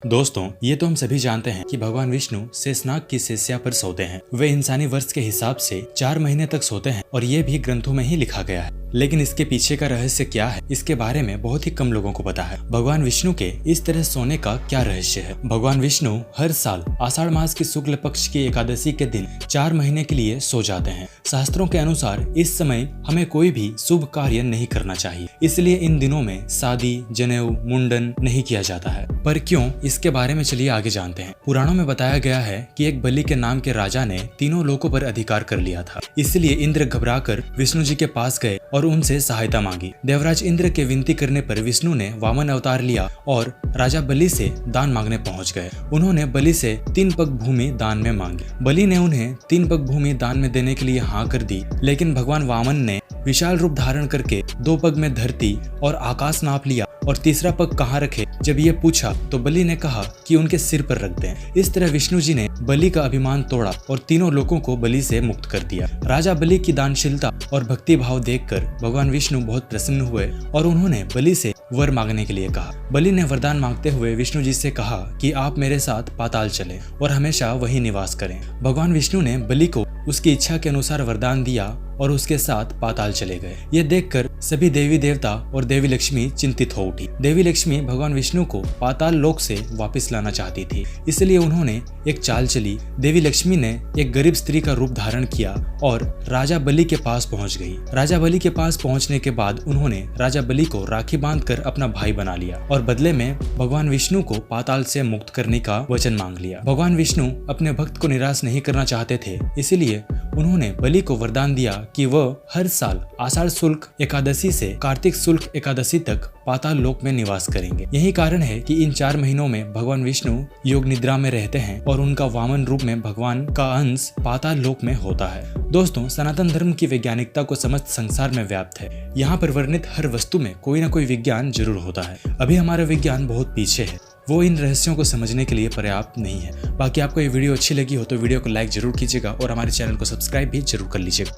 दोस्तों, ये तो हम सभी जानते हैं कि भगवान विष्णु शेषनाग की शेष्या पर सोते हैं। वे इंसानी वर्ष के हिसाब से 4 महीने तक सोते हैं और ये भी ग्रंथों में ही लिखा गया है। लेकिन इसके पीछे का रहस्य क्या है, इसके बारे में बहुत ही कम लोगों को पता है। भगवान विष्णु के इस तरह सोने का क्या रहस्य है? भगवान विष्णु हर साल आषाढ़ मास की शुक्ल पक्ष की एकादशी के दिन 4 महीने के लिए सो जाते हैं। शास्त्रों के अनुसार इस समय हमें कोई भी शुभ कार्य नहीं करना चाहिए, इसलिए इन दिनों में शादी, जनेऊ, मुंडन नहीं किया जाता है। पर क्यों, इसके बारे में चलिए आगे जानते हैं। पुराणों में बताया गया है कि एक बलि के नाम के राजा ने तीनों लोकों पर अधिकार कर लिया था। इसलिए इंद्र घबराकर विष्णु जी के पास गए और उनसे सहायता मांगी। देवराज इंद्र के विनती करने पर विष्णु ने वामन अवतार लिया और राजा बलि से दान मांगने पहुंच गए। उन्होंने बलि से 3 पग भूमि दान में मांगी। बलि ने उन्हें 3 पग भूमि दान में देने के लिए हाँ कर दी, लेकिन भगवान वामन ने विशाल रूप धारण करके 2 पग में धरती और आकाश नाप लिया और तीसरा पग कहाँ रखे जब ये पूछा तो बलि ने कहा कि उनके सिर पर रख दें। इस तरह विष्णु जी ने बलि का अभिमान तोड़ा और तीनों लोगों को बलि से मुक्त कर दिया। राजा बलि की दानशीलता और भक्ति भाव देखकर भगवान विष्णु बहुत प्रसन्न हुए और उन्होंने बलि से वर मांगने के लिए कहा। बलि ने वरदान मांगते हुए विष्णु जी से कहा कि आप मेरे साथ पाताल चलें और हमेशा वहीं निवास करें। भगवान विष्णु ने बलि को उसकी इच्छा के अनुसार वरदान दिया और उसके साथ पाताल चले गए। ये देखकर सभी देवी देवता और देवी लक्ष्मी चिंतित हो उठी। देवी लक्ष्मी भगवान विष्णु को पाताल लोक से वापस लाना चाहती थी, इसलिए उन्होंने एक चाल चली। देवी लक्ष्मी ने एक गरीब स्त्री का रूप धारण किया और राजा बलि के पास पहुंच गई। राजा बलि के पास पहुंचने के बाद उन्होंने राजा बलि को राखी बांधकर अपना भाई बना लिया और बदले में भगवान विष्णु को पाताल से मुक्त करने का वचन मांग लिया। भगवान विष्णु अपने भक्त को निराश नहीं करना चाहते थे, इसलिए उन्होंने बलि को वरदान दिया कि वह हर साल आषाढ़ शुक्ल एकादशी से कार्तिक शुक्ल एकादशी तक पाताल लोक में निवास करेंगे। यही कारण है कि इन 4 महीनों में भगवान विष्णु योग निद्रा में रहते हैं और उनका वामन रूप में भगवान का अंश पाताल लोक में होता है। दोस्तों, सनातन धर्म की वैज्ञानिकता को समस्त संसार में व्याप्त है। यहाँ पर वर्णित हर वस्तु में कोई न कोई विज्ञान जरूर होता है। अभी हमारा विज्ञान बहुत पीछे है, वो इन रहस्यों को समझने के लिए पर्याप्त नहीं है। बाकी आपको ये वीडियो अच्छी लगी हो तो वीडियो को लाइक जरूर कीजिएगा और हमारे चैनल को सब्सक्राइब भी जरूर कर लीजिएगा।